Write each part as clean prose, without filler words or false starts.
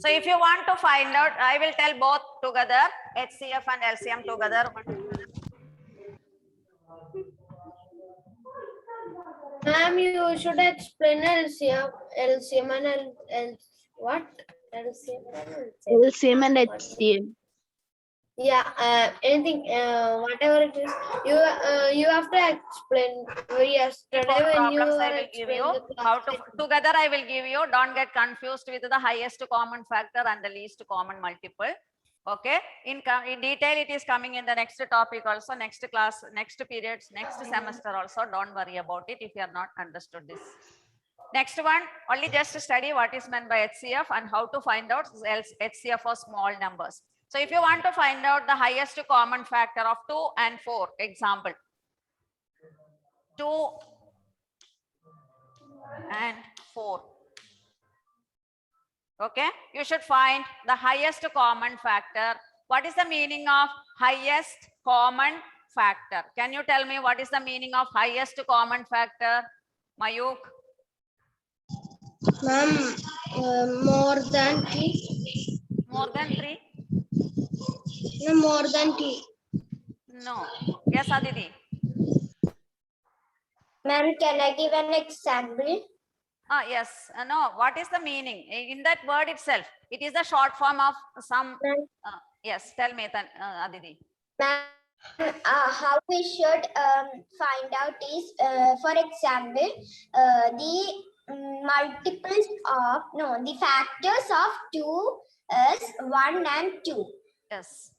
So if you want to find out, I will tell both together, HCF and LCM together. Ma'am, you should explain LCM and what? LCM and LCM. LCM and HCM. Yeah, anything, whatever it is, you have to explain. Yesterday Before when you problems, were I will give you explaining the how class, to, together I will give you, don't get confused with the highest common factor and the least common multiple. Okay, in detail it is coming in the next topic also, next class, next periods, next semester also. Don't worry about it if you are not understood this. Next one, only just study what is meant by HCF and how to find out HCF for small numbers. So if you want to find out the highest common factor of 2 and 4, example, 2 and 4. Okay, you should find the highest common factor. What is the meaning of highest common factor? Can you tell me what is the meaning of highest common factor, Mayuk? ma'am, more than 3. More than 3? No, more than 2. No. Yes, Aditi. Ma'am, can I give an example? Yes. No. What is the meaning in that word itself? It is the short form of some. Yes. Tell me, Aditi. Ma'am, how we should find out is, for example, the multiples of, no, the factors of 2 is 1 and 2. Yes.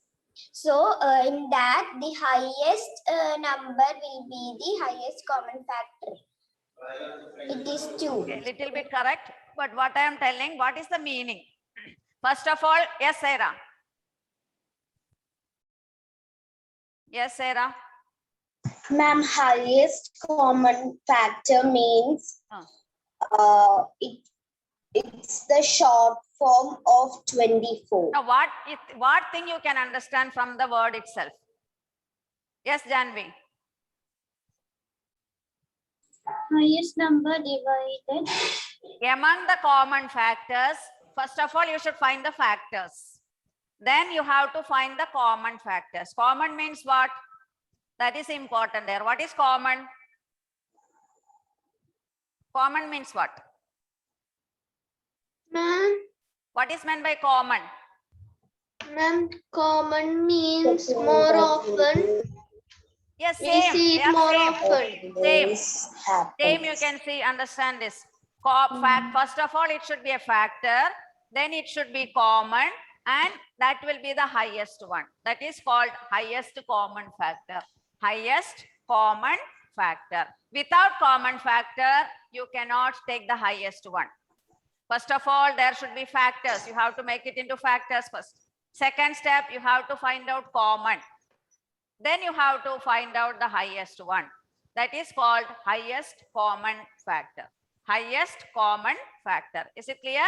So, in that, the highest number will be the highest common factor. It is 2. Okay, little bit correct. But what I am telling, what is the meaning? First of all, yes, Sarah. Yes, Sarah. Ma'am, highest common factor means it's the short form of 24. Now, what thing you can understand from the word itself? Yes, Janvi. Highest number divided. Among the common factors, first of all, you should find the factors. Then you have to find the common factors. Common means what? That is important there. What is common? Common means what? Ma'am, What is meant by common? ma'am, common means more often. Yes, We same. see They it are more same. often. Same you can see, understand this. First of all, it should be a factor, then it should be common, and that will be the highest one. That is called highest common factor. Highest common factor. Without common factor, you cannot take the highest one. First of all, there should be factors. You have to make it into factors first. Second step, you have to find out common. Then you have to find out the highest one. That is called highest common factor. Highest common factor. Is it clear?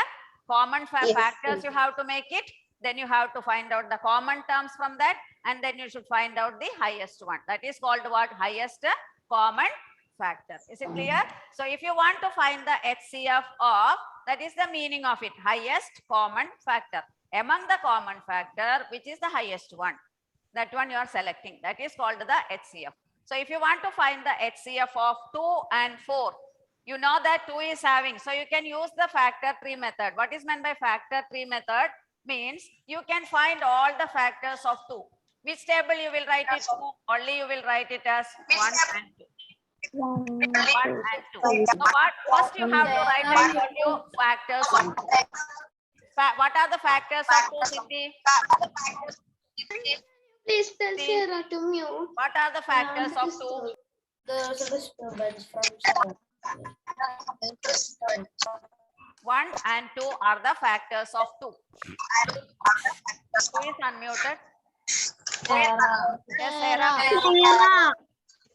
Common factors you have to make it. Then you have to find out the common terms from that. And then you should find out the highest one. That is called what? Highest common factor. Is it clear? So if you want to find the HCF of, that is the meaning of it. Highest common factor. Among the common factor, which is the highest one. That one you are selecting. That is called the HCF. So if you want to find the HCF of 2 and 4, you know that 2 is having. So you can use the factor tree method. What is meant by factor tree method? Means you can find all the factors of 2. Which table you will write it to? Only you will write it as 1 and 2. 1 and 2. So what? First you have to write down all your factors of 2. What are the factors of 2, Siddhi? Please tell Sarah to mute. What are the factors of 2? The disturbance from Sarah. 1 and 2 are the factors of 2. Who is unmuted? Sarah. Yes, Sarah.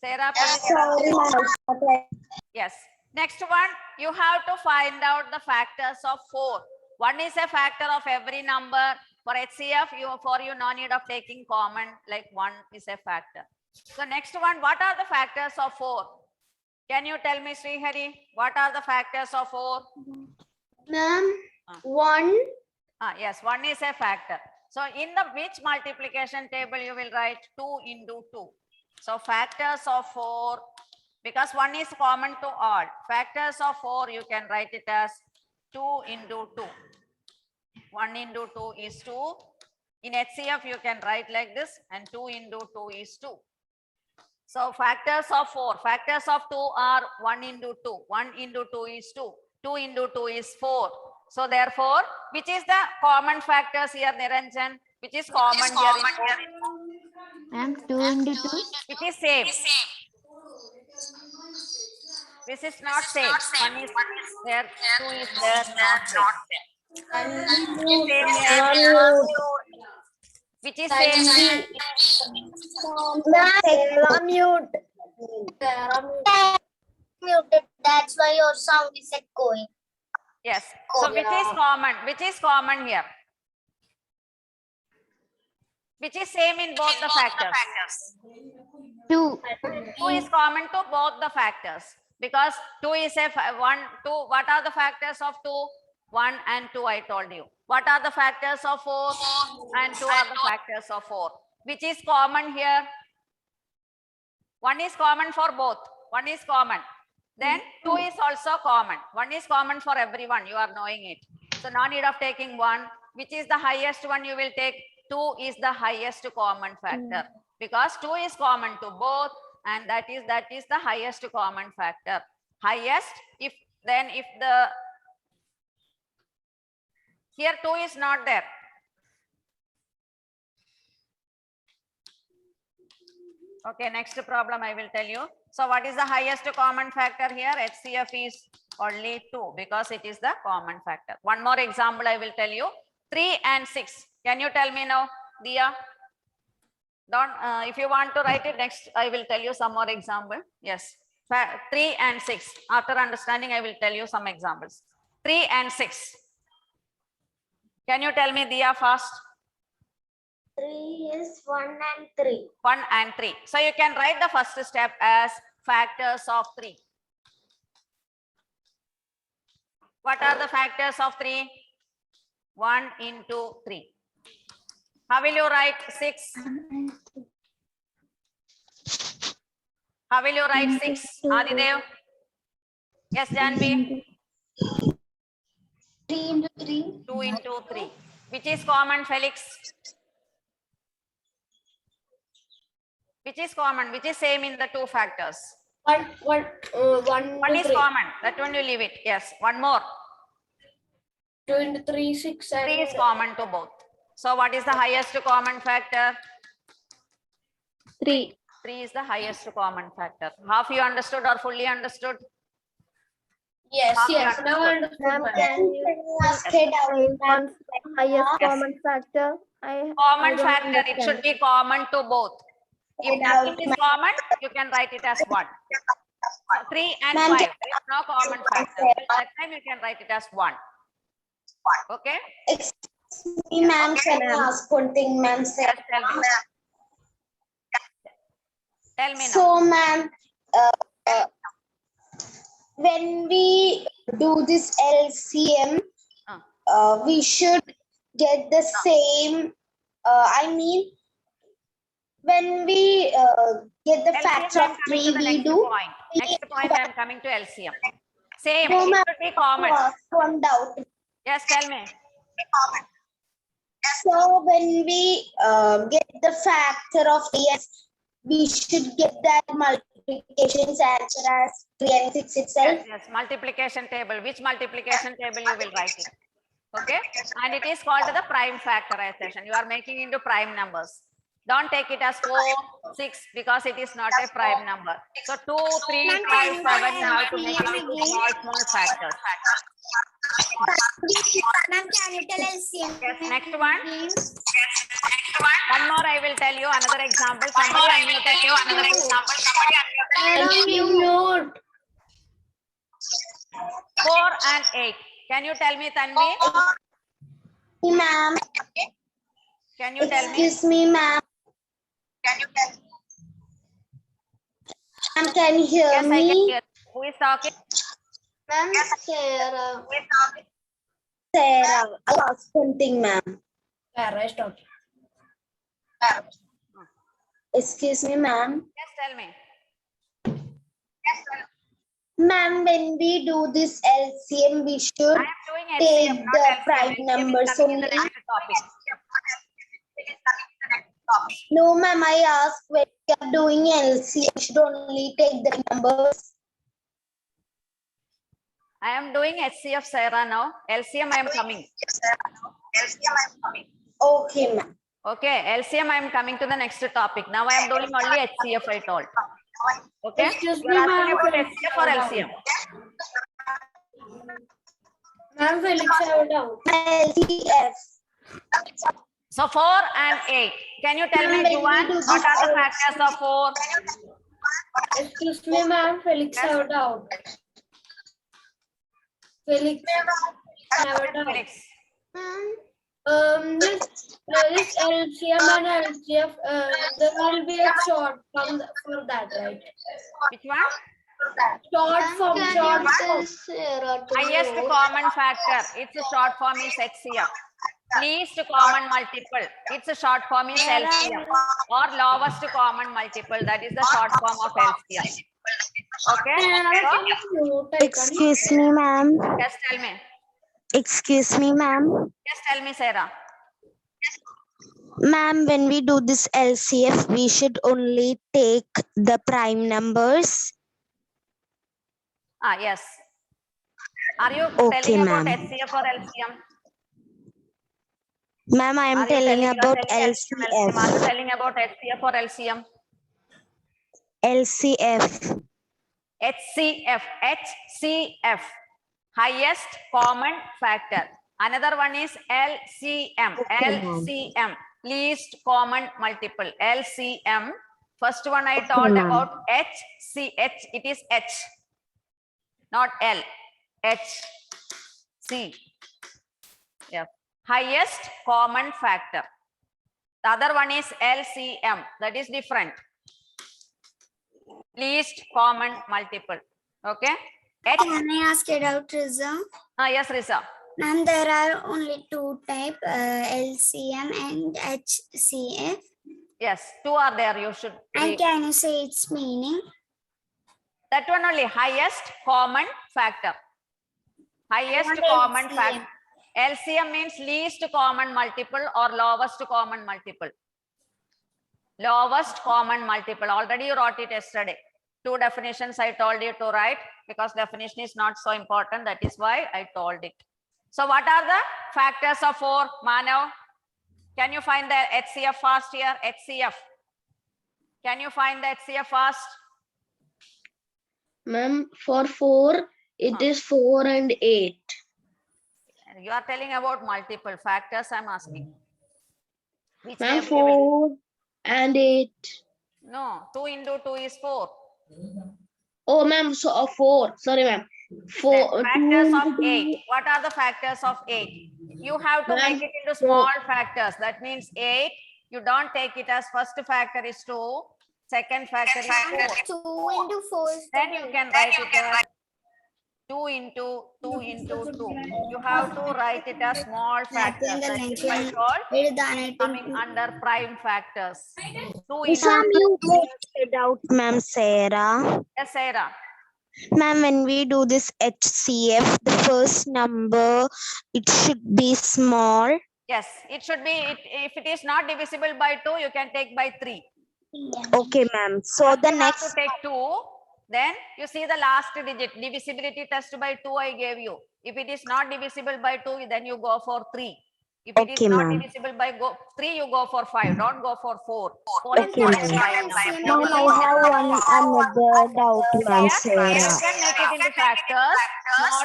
Sarah, please. Yes. Next one, you have to find out the factors of 4. 1 is a factor of every number. For HCF, you no need of taking common, like 1 is a factor. So next one, what are the factors of 4? Can you tell me, Srihari, what are the factors of 4? Ma'am, 1, Yes, 1 is a factor. So in the which multiplication table you will write 2 into 2. So factors of 4, because 1 is common to all. Factors of 4, you can write it as 2 into 2. 1 into 2 is 2. In HCF, you can write like this, and 2 into 2 is 2. So factors of 4, factors of 2 are 1 into 2. 1 into 2 is 2. 2 into 2 is 4. So therefore, which is the common factors here, Niranjan? Which is common here? Ma'am, 2 into 2. It is same. This is not same. 1 is there, 2 is there, not same. Same here. Which is same? Muted. That's why your sound is echoing. Yes. So which is common? Which is common here? Which is same in both the factors? 2. 2 is common to both the factors because 2 is a 1, 2. What are the factors of 2? 1 and 2 I told you. What are the factors of 4? And 2 are the factors of 4. Which is common here? 1 is common for both. 1 is common. Then 2 is also common. 1 is common for everyone. You are knowing it. So no need of taking 1. Which is the highest one you will take? 2 is the highest common factor because 2 is common to both, and that is the highest common factor. Highest if the here 2 is not there. Okay, next problem I will tell you. So what is the highest common factor here? HCF is only 2 because it is the common factor. One more example I will tell you. 3 and 6. Can you tell me now, Dia? Don't, if you want to write it next, I will tell you some more example. Yes, 3 and 6. After understanding, I will tell you some examples. 3 and 6. Can you tell me, Dia, fast? 3 is 1 and 3. 1 and 3. So you can write the first step as factors of 3. What are the factors of 3? 1 into 3. How will you write 6? How will you write 6? Adidev? Yes, Janvi? 3 into 3. 2 into 3. Which is common, Felix? Which is common? Which is same in the two factors? 1 One is common. That one you leave it. Yes. One more. 2 into 3, 6 3 is common to both. So what is the highest common factor? 3. 3 is the highest common factor. Half you understood or fully understood? Yes, Half you yes. Now I understood. understand. Highest Yes. common factor. Common factor, it should be common to both. If nothing is common, you can write it as 1. So 3 and 5, there is no common factor. Till that time you can write it as 1. Okay? Excuse me, ma'am. Can I ask one thing, ma'am? Yes, tell me. Tell me now. So, ma'am, when we do this LCM, we should get the same. I mean, when we get the LCM, factor I of am coming to 3, the we next do. point. Next point, I am coming to LCM. Same, No, it ma'am. should be common. One doubt. Yes, tell me. So when we get the factor of 3, we should get that multiplication's answer as 3 and 6 itself. Yes, yes, multiplication table. Which multiplication table you will write it? Okay, and it is called the prime factorization. You are making into prime numbers. Don't take it as 4, 6 because it is not a prime number. So 2, 3, 5, 7, you have to make it into small factors. Ma'am, can you tell LCM? Yes, next one. One more I will tell you another example. Somebody unmuted you. Another example. Mute. 4 and 8. Can you tell me, Tanvi? Ma'am. Can you tell me? Excuse me, ma'am. Ma'am, can you hear Yes, I can me? hear. Who is talking? Ma'am, Sarah, I'll ask something, ma'am. Excuse me, ma'am. Yes, tell me. Ma'am, when we do this LCM, we should I am doing take HCF, not the LCM. prime LCM is numbers coming in the only. next topic. No, ma'am, I asked when we are doing LCM, we should only take the numbers. I am doing HCF, Sarah, now. LCM, I am coming. Okay, ma'am. Okay, LCM, I am coming to the next topic. Now I am doing only HCF, I told. Okay, Excuse you are me, asking ma'am. about HCF or LCM? Ma'am, Felix, I have a doubt. LCF. So 4 and 8. Can you tell me, Ma'am, when Juan, we do what are the this factors of 4? Excuse me, ma'am. Felix, I have a doubt. Felix, I have a doubt. Felix. This LCM and LCF, there will be a short form for that, right? Which one? Short form. Highest common factor. Its short form is HCF. Least common multiple. Its short form is LCM. Or lowest common multiple. That is the short form of LCM. Okay? Excuse me, ma'am. Just tell me. Excuse me, ma'am. Just tell me, Sarah. Ma'am, when we do this LCF, we should only take the prime numbers. Ah, yes. Are you Okay, telling about ma'am. HCF or LCM? Ma'am, I am Are you telling you are about telling LCM? Are you LCF. telling about HCF or LCM? LCF. HCF. Highest common factor. Another one is LCM. Okay, ma'am. LCM. Least common multiple. LCM. First one I told ma'am. about HCH. It is H. Not L. H. C. Yeah. Highest common factor. The other one is LCM. That is different. Least common multiple. Okay. H. Can I ask a doubt, Riza? Yes, Risa. Ma'am, there are only two types, LCM and HCF. Yes, two are there. You should. And can you say its meaning? That one only. Highest common factor. Highest What common LCM? factor. LCM means least common multiple or lowest common multiple. Lowest common multiple. Already you wrote it yesterday. Two definitions I told you to write because definition is not so important. That is why I told it. So what are the factors of 4? Manav, can you find the HCF fast here? HCF. Can you find the HCF fast? Ma'am, for 4, it is 4 and 8. You are telling about multiple factors. I'm asking. Which Ma'am, table you will- 4 and 8. No, 2 into 2 is 4. Oh, ma'am, so 4. Sorry, ma'am. 4. Factors of 8. What are the factors of 8? You have to make it into small factors. That means 8. You don't take it as first factor is 2. Second factor is 4. 2 into 4 is Then you can write it as 2 into 2 into 2. You have to write it as small factors. That is why it's called coming under prime factors. 2 into Ma'am, you pointed out, ma'am, Sarah. Yes, Sarah. Ma'am, when we do this HCF, the first number, it should be small. Yes, it should be, if it is not divisible by 2, you can take by 3. Okay, ma'am. So the You have to next, take 2. Then you see the last digit, divisibility test by 2 I gave you. If it is not divisible by 2, then you go for 3. If it is Okay, not ma'am. divisible by 3, you go for 5. Don't go for 4. 4 is Okay, not a ma'am. prime number. Ma'am, I have another doubt, ma'am, You Sarah. can make it into factors.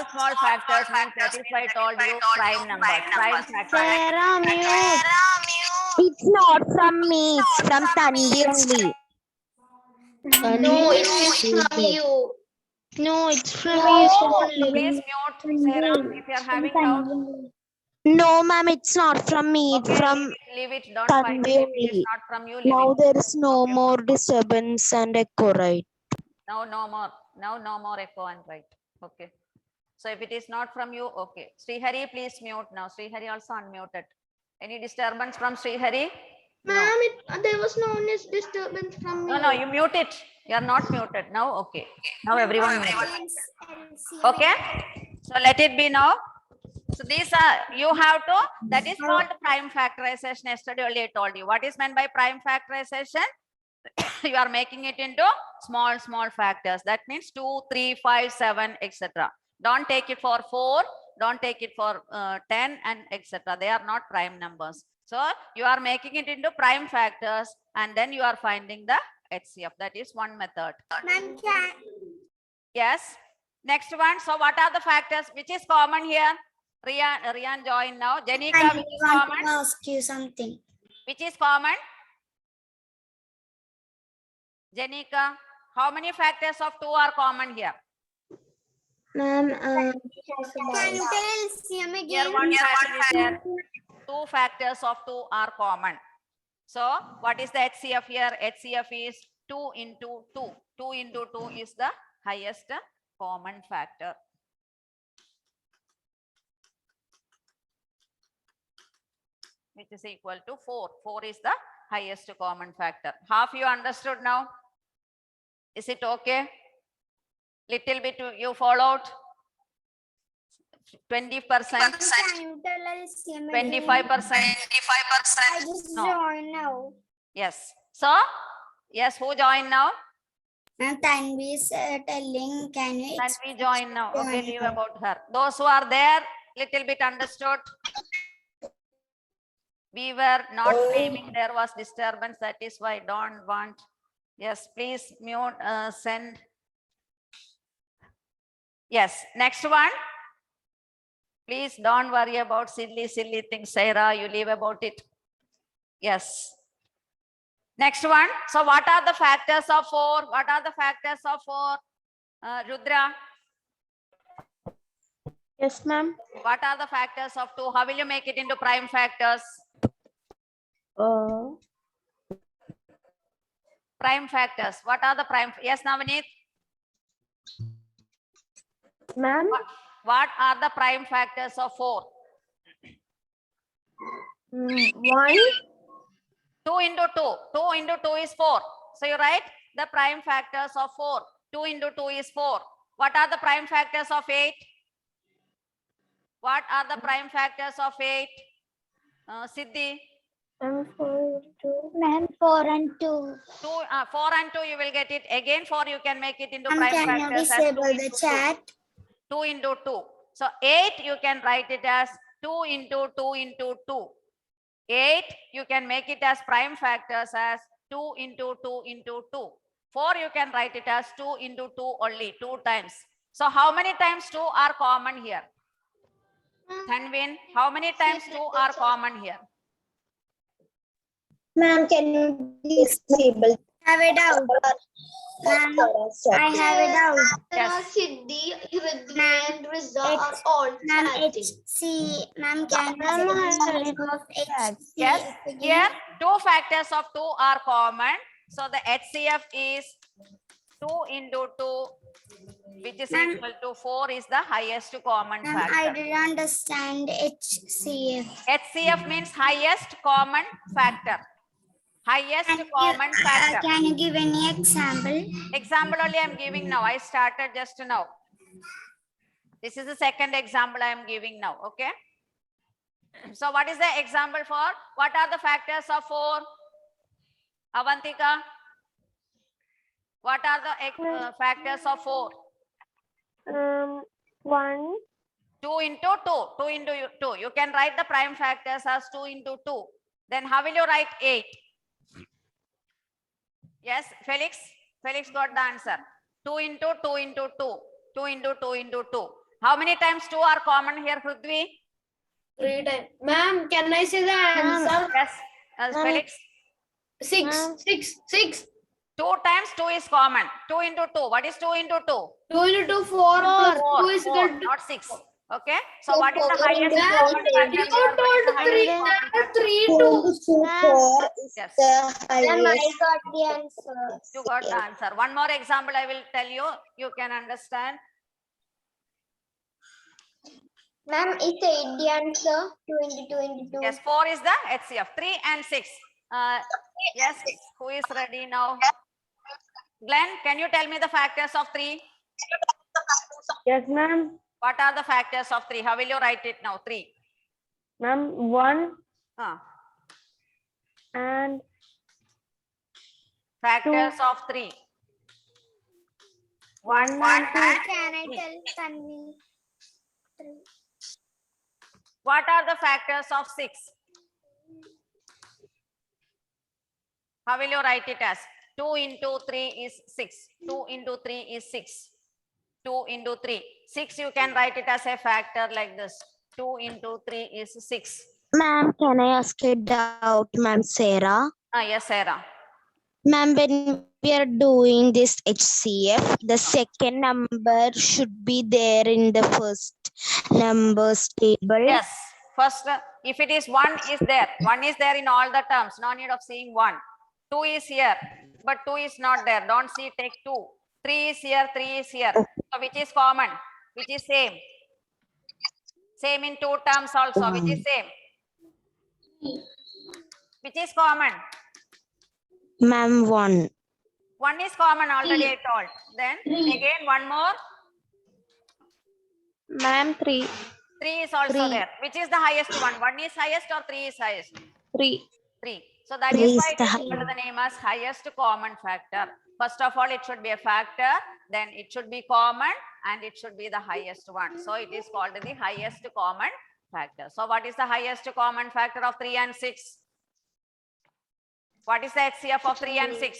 Small factors means that is why I told you prime numbers. Prime factors. Sarah, mute. It's not from me, it's from Tanvi only. No, it is from you. No, it's from me only. Please mute, Sarah, if you are having doubts. No, ma'am, it's not from me, it's Okay, from leave it. Don't fight. Tanvi If it is only. not from you, leave Now it. there is no more disturbance and echo, right? Now no more. Now no more echo and right. Okay. So if it is not from you, okay. Srihari, please mute now. Srihari also unmuted. Any disturbance from Srihari? No. Ma'am, there was no disturbance from No, you mute it. You are not muted now. Okay. Now everyone muted. Okay. So let it be now. So these are, you have to, that is called prime factorization. Yesterday only I told you. What is meant by prime factorization? You are making it into small factors. That means 2, 3, 5, 7, etc. Don't take it for 4. Don't take it for 10 and etc. They are not prime numbers. So you are making it into prime factors and then you are finding the HCF. That is one method. Ma'am, can Yes. Next one. So what are the factors? Which is common here? Rian join now. Janika, I which is want common? to ask you something. Which is common? Janika, how many factors of 2 are common here? Ma'am, Can you tell LCM Here again? one factor is there. 2 factors of 2 are common. So what is the HCF here? HCF is 2 into 2. 2 into 2 is the highest common factor. Which is equal to 4. 4 is the highest common factor. Half you understood now? Is it okay? Little bit you followed? 20%, Can you tell LCM again? 25%. I just No. joined now. Yes. So, yes, who joined now? Ma'am, Tanvi is telling, can you Can we join now? Okay, Join leave now. about her. Those who are there, little bit understood. We were not naming, there was disturbance. That is why I don't want. Yes, please mute, send. Yes, next one. Please don't worry about silly things, Sarah. You leave about it. Yes. Next one. So what are the factors of 4? What are the factors of 4? Rudra, Yes, ma'am. what are the factors of 2? How will you make it into prime factors? Prime factors. What are the prime? Yes, Navneet. Ma'am. What are the prime factors of 4? 1. 2 into 2. 2 into 2 is 4. So you write the prime factors of 4. 2 into 2 is 4. What are the prime factors of 8? What are the prime factors of 8? Siddhi? Ma'am, 4 and 2. 4 and 2 you will get it. Again 4 you can make it into Ma'am, prime can you factors as 2 disable into the 2. chat? 2 into 2. So 8 you can write it as 2 into 2 into 2. 8 you can make it as prime factors as 2 into 2 into 2. 4 you can write it as 2 into 2 only 2 times. So how many times 2 are common here? Tanvin, how many times 2 are common here? Ma'am, can you disable? Have a doubt. Ma'am, I have a doubt. Yes. Siddhi, Ridhvi, and Riza It's- are all Ma'am, chatting. ma'am, can you say the of HCF Yes, again? here 2 factors of 2 are common. So the HCF is 2 into 2, which is Ma'am. equal to 4 is the highest common Ma'am, I factor. didn't understand HCF. HCF means highest common factor. Highest common factor. Can you give any example? Example only I am giving now. I started just now. This is the second example I am giving now. Okay. So what is the example for? What are the factors of 4? Avantika. What are the factors of 4? 1. 2 into 2. 2 into 2. You can write the prime factors as 2 into 2. Then how will you write 8? Yes, Felix. Felix got the answer. 2 into 2 into 2. 2 into 2 into 2. How many times 2 are common here, Prithvi? 3 times. Ma'am, can I say the answer? Yes, Felix. 6. 2 times 2 is common. 2 into 2. What is 2 into 2? 2 into 2, 4. 2 is 4, good. not 6. Okay. So what is the highest Ma'am, common factor? you here? What is told the highest 3. common factor? 3 4 2. to 4 is Yes. the Ma'am, I highest. got the answer. You got the answer. One more example I will tell you. You can understand. Ma'am, it's 8 the answer. 2 into 2 into 2. Yes, 4 is the HCF. 3 and 6. Yes, who is ready now? Glenn, can you tell me the factors of 3? Yes, ma'am. What are the factors of 3? How will you write it now? 3. Ma'am, 1 Uh, and factors of 3. 1 1 and and 2. Can I tell Tanvi? 3. What are the factors of 6? How will you write it as? 2 into 3 is 6. 2 into 3 is 6. 2 into 3. 6 you can write it as a factor like this. 2 into 3 is 6. Ma'am, can I ask a doubt, ma'am Sarah? Yes, Sarah. Ma'am, when we are doing this HCF, the second number should be there in the first numbers table. Yes. First, if it is 1 is there. 1 is there in all the terms. No need of seeing 1. 2 is here, but 2 is not there. Don't see, take 2. 3 is here, 3 is here. So which is common? Which is same? Same in 2 terms also. Which is same? Which is common? Ma'am, 1. 1 is common already I told. Then again one more. Ma'am, 3. 3 is also 3. there. Which is the highest one? 1 is highest or 3 is highest? 3. 3. So that 3 is is why it the is highest. under the name as highest common factor. First of all, it should be a factor, then it should be common, and it should be the highest one. So it is called the highest common factor. So what is the highest common factor of 3 and 6? What is the HCF of 3 and 6?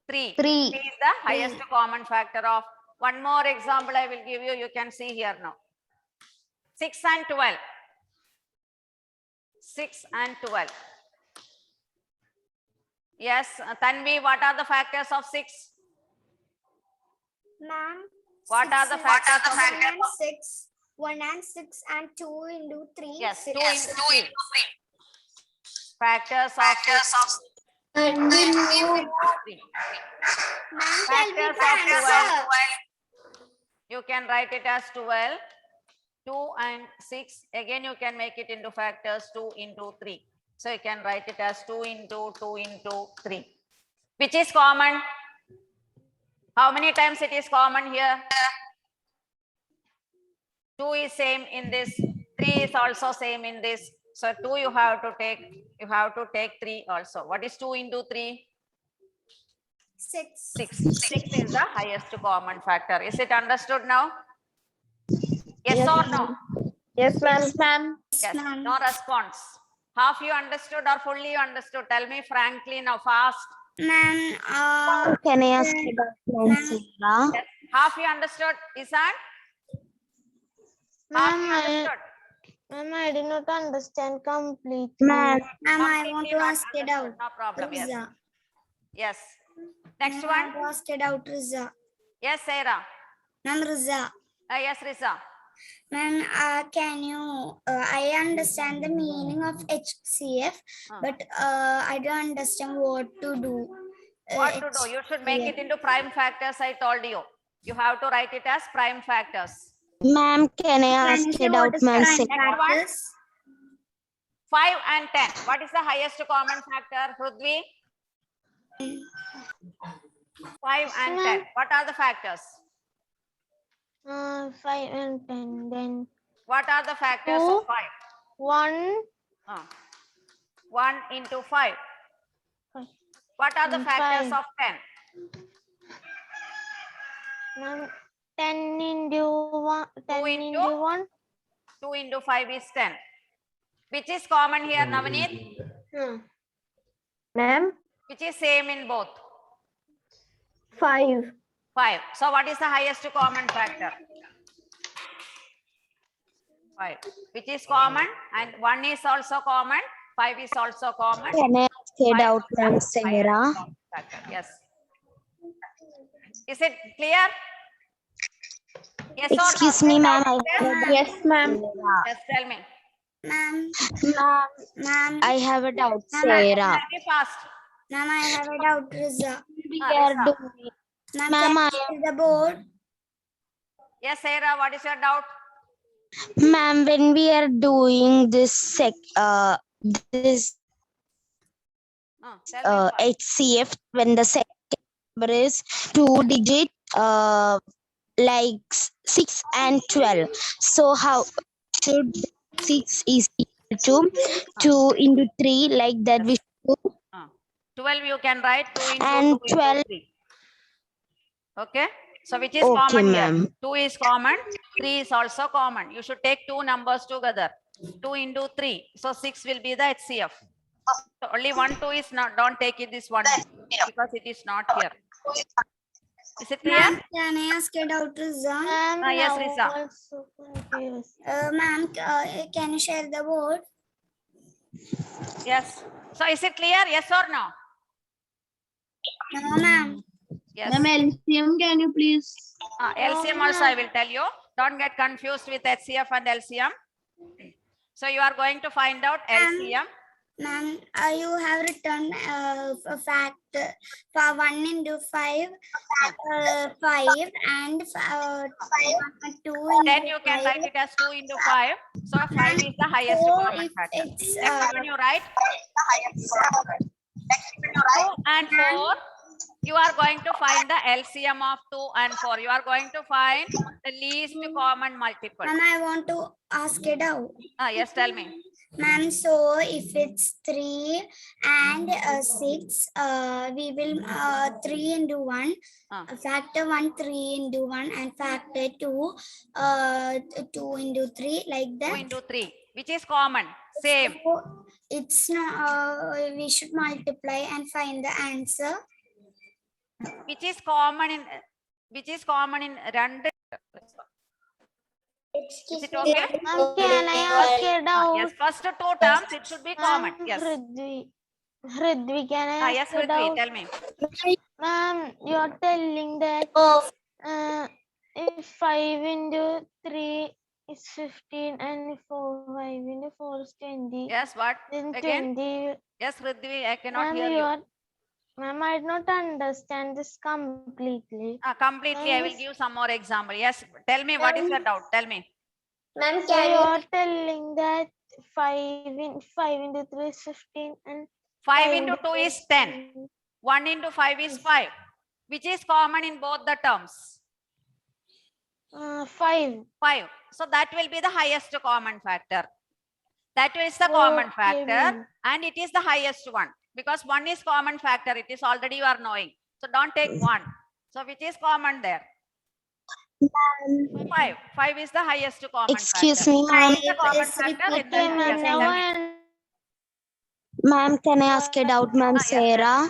3. 3. 3 is the highest common factor of. One more example I will give you. You can see here now. 6 and 12. 6 and 12. Yes, Tanvi, what are the factors of 6? Ma'am. What are the factors of 1 and 6. 1 and 6 and 2 into 3. Yes, 2 6. into 3. Factors of 6. And we know 3. Ma'am, tell me Factors the of 12. answer. You can write it as 12. 2 and 6. Again, you can make it into factors 2 into 3. So you can write it as 2 into 2 into 3. Which is common? How many times it is common here? 2 is same in this. 3 is also same in this. So 2 you have to take 3 also. What is 2 into 3? 6. 6. 6 is the highest common factor. Is it understood now? Yes or no? yes, ma'am. Yes. ma'am. No response. Half you understood or fully you understood? Tell me frankly now, fast. Ma'am, Can I ask a doubt, ma'am Sarah? Yes. Half you understood, Isan? Half you understood. Ma'am, I did not understand completely. Ma'am, ma'am, I Completely want to not ask it understood. out. No problem. Yes. Riza. Yes. Next Ma'am, I one. want to ask it out, Riza. Yes, Sarah. Ma'am, Riza. Yes, Riza. Ma'am, can you, I understand the meaning of HCF, but I don't understand what to do. What to do? You should make it into prime factors. I told you. You have to write it as prime factors. ma'am, can I ask a doubt, ma'am prime Sarah? factors? 5 and 10. What is the highest common factor, Prudvi? 5 and 10. What are the factors? 5 and 10. Then What are the factors of 5? 1. 1 into 5. What are the And factors 5. of 10? Ma'am, 10 into 1. 10 into? into 1. 2 into 5 is 10. Which is common here, Navneet? Ma'am, Which is same in both? 5. 5. So what is the highest common factor? 5. Which is common, and 1 is also common, 5 is also common. Can I ask a 5 doubt, is the ma'am highest Sarah? common factor. Yes. Is it clear? Yes or no? Excuse me, ma'am. Yes, ma'am. Just tell me. Ma'am, ma'am, I have a doubt, Tell Sarah. me fast. ma'am, I have a doubt, Riza. We are Risa. doing. Ma'am, Ma'am, can I you see the board? Yes, Sarah, what is your doubt? Ma'am, when we are doing this Tell me first. HCF, when the second number is 2 digit, like 6 and 12. So how should 6 is equal to 2 into 3, like that we should do, 12 you can write 2 into and 2 into 12. 3. Okay. So which is Okay, common here? ma'am. 2 is common. 3 is also common. You should take two numbers together. 2 into 3. So 6 will be the HCF. So only 1, 2 is not, don't take it this one because it is not here. Is it clear? Ma'am, can I ask a doubt, Riza? Yes, Riza. Ma'am, can you share the board? Yes. So is it clear? Yes or no? No, ma'am. Yes. LCM, can you please? LCM also I will tell you. Don't get confused with HCF and LCM. So you are going to find out LCM. Ma'am, you have written a fact for 1 into 5, 5 and 2 into Then you can 5. write it as 2 into 5. So 5 is the highest So common if factor. it's Next one you write 2 and 4. You are going to find the LCM of 2 and 4. You are going to find the least common multiple. ma'am, I want to ask a doubt. Yes, tell me. Ma'am, so if it's 3 and 6, we will 3 into 1, factor 1, 3 into 1, and factor 2, 2 into 3, like 2 that. into 3. Which is common? Same. So it's not, we should multiply and find the answer. Which is common in രണ്ട്? Is it okay? Ma'am, can I ask a doubt? Yes, first 2 terms it should be common. Yes. Ridvi, can I Yes, ask a Ridvi, doubt? tell me. Ma'am, you're telling that if 5 into 3 is 15 and if 5 into 4 is 20, Yes, what? then Again? 20. Yes, Ridvi, I cannot Ma'am, hear you. Ma'am, I did not understand this completely. Completely, I will give some more example. Yes, tell me what is your doubt? Tell me. Ma'am, So can you're telling that 5 into 3 is 15 and 5 into 2 is 10. 1 into 5 is 5. Which is common in both the terms? 5. 5. So that will be the highest common factor. That is the common Okay, factor ma'am. and it is the highest one. Because 1 is common factor. It is already you are knowing. So don't take 1. So which is common there? 5. 5 is the highest common Excuse factor. me, ma'am. Which is the common Is factor in repeated. the Okay, ma'am. yes, Now tell me. I Ma'am, can I ask a doubt, ma'am? Yes, Sarah?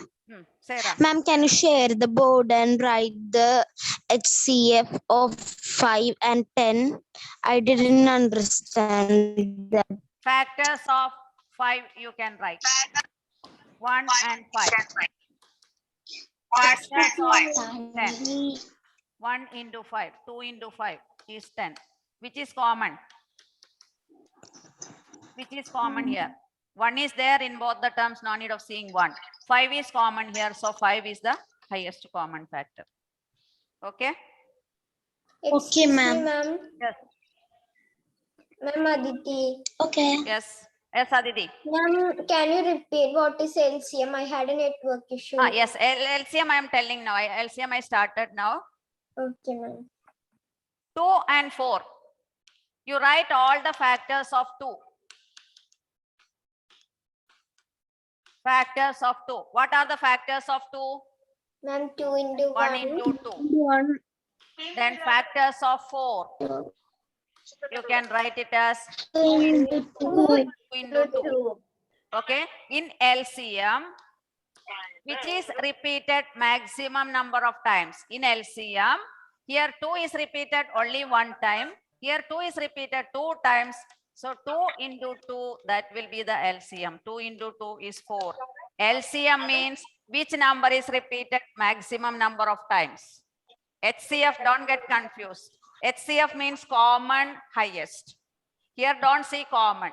Sarah. Ma'am, can you share the board and write the HCF of 5 and 10? I didn't understand that. Factors of 5 you can write. 1 and 5. Factors of 10. 1 into 5. 2 into 5 is 10. Which is common? Which is common here? 1 is there in both the terms. No need of seeing 1. 5 is common here. So 5 is the highest common factor. Okay? Excuse me, ma'am. ma'am. Yes. Ma'am Aditi. Okay. Yes. Yes, Aditi. Ma'am, can you repeat what is LCM? I had a network issue. Yes, LCM I am telling now. LCM I started now. Okay, ma'am. 2 and 4. You write all the factors of 2. Factors of 2. What are the factors of 2? Ma'am, 2 into 1 1. into 2. Then factors of 4. You can write it as 2 into 2. Okay. In LCM, which is repeated maximum number of times. In LCM, here 2 is repeated only 1 time. Here 2 is repeated 2 times. So 2 into 2, that will be the LCM. 2 into 2 is 4. LCM means which number is repeated maximum number of times. HCF, don't get confused. HCF means common highest. Here don't see common.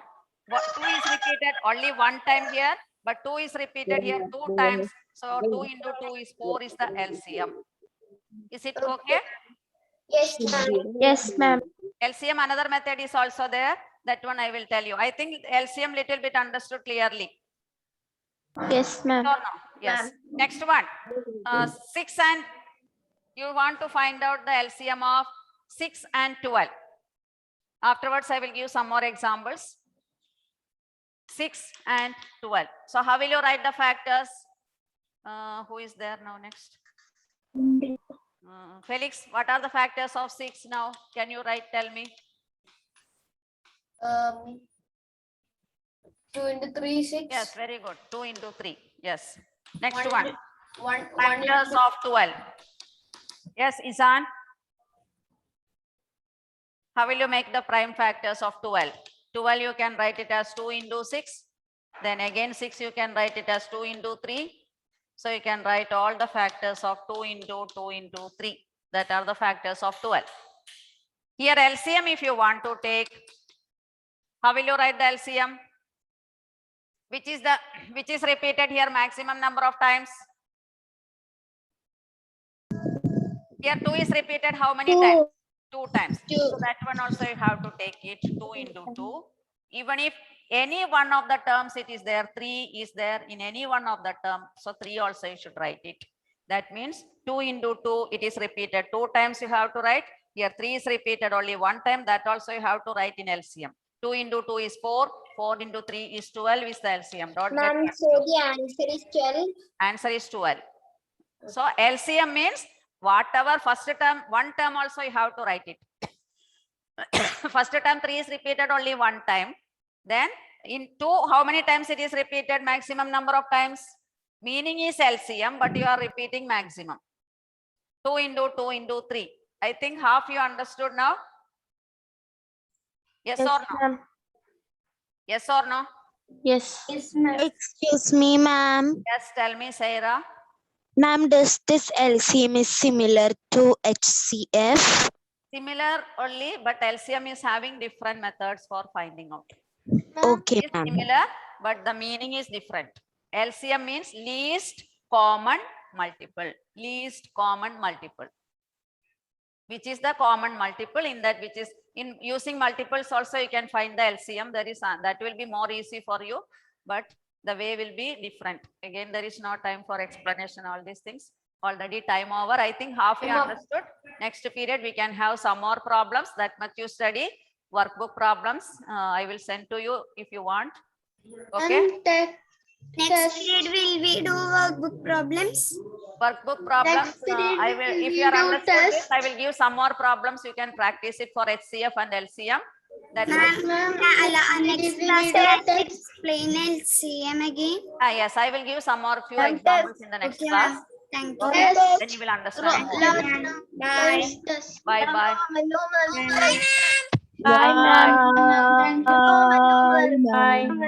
2 is repeated only 1 time here, but 2 is repeated here 2 times. So 2 into 2 is 4 is the LCM. Is it okay? Yes, ma'am. Yes, ma'am. LCM, another method is also there. That one I will tell you. I think LCM little bit understood clearly. Yes, ma'am. Or no? Yes. Next one. 6 and you want to find out the LCM of 6 and 12. Afterwards, I will give some more examples. 6 and 12. So how will you write the factors? Who is there now next? Felix, what are the factors of 6 now? Can you write, tell me? 2 into 3, 6. Yes, very good. 2 into 3. Yes. Next One one. into- One Factors of 12. Yes, Isan. How will you make the prime factors of 12? 12 you can write it as 2 into 6. Then again 6 you can write it as 2 into 3. So you can write all the factors of 2 into 2 into 3. That are the factors of 12. Here LCM if you want to take, how will you write the LCM? Which is repeated here maximum number of times? Here 2 is repeated how many times? 2 times. So that one also you have to take it 2 into 2. Even if any one of the terms it is there, 3 is there in any one of the term. So 3 also you should write it. That means 2 into 2 it is repeated 2 times you have to write. Here 3 is repeated only 1 time. That also you have to write in LCM. 2 into 2 is 4. 4 into 3 is 12 is the LCM. Don't get Ma'am, so confused. the answer is 12. Answer is 12. So LCM means whatever first term, one term also you have to write it. First term 3 is repeated only 1 time. Then in 2, how many times it is repeated? Maximum number of times. Meaning is LCM, but you are repeating maximum. 2 into 2 into 3. I think half you understood now. Yes, or no? ma'am. Yes or no? Yes. Yes, ma'am. Excuse me, ma'am. Yes, tell me, Sarah. Ma'am, does this LCM is similar to HCF? Similar only, but LCM is having different methods for finding out. Okay, It's ma'am. similar, but the meaning is different. LCM means least common multiple. Least common multiple. Which is the common multiple in that which is in using multiples also you can find the LCM. There is that will be more easy for you, but the way will be different. Again, there is no time for explanation, all these things. Already time over. I think half you understood. Next period, we can have some more problems. That much you study. Workbook problems. I will send to you if you want. Okay. Next period will we do workbook problems? Workbook problems. I will, if you are understood this, I will give some more problems. You can practice it for HCF and LCM. That Next class I'll explain LCM again. yes, I will give some more few examples in the next Okay, class. ma'am. Thank you. Okay, then you will understand more. Bye. Bye bye. Bye. Bye, ma'am. Bye.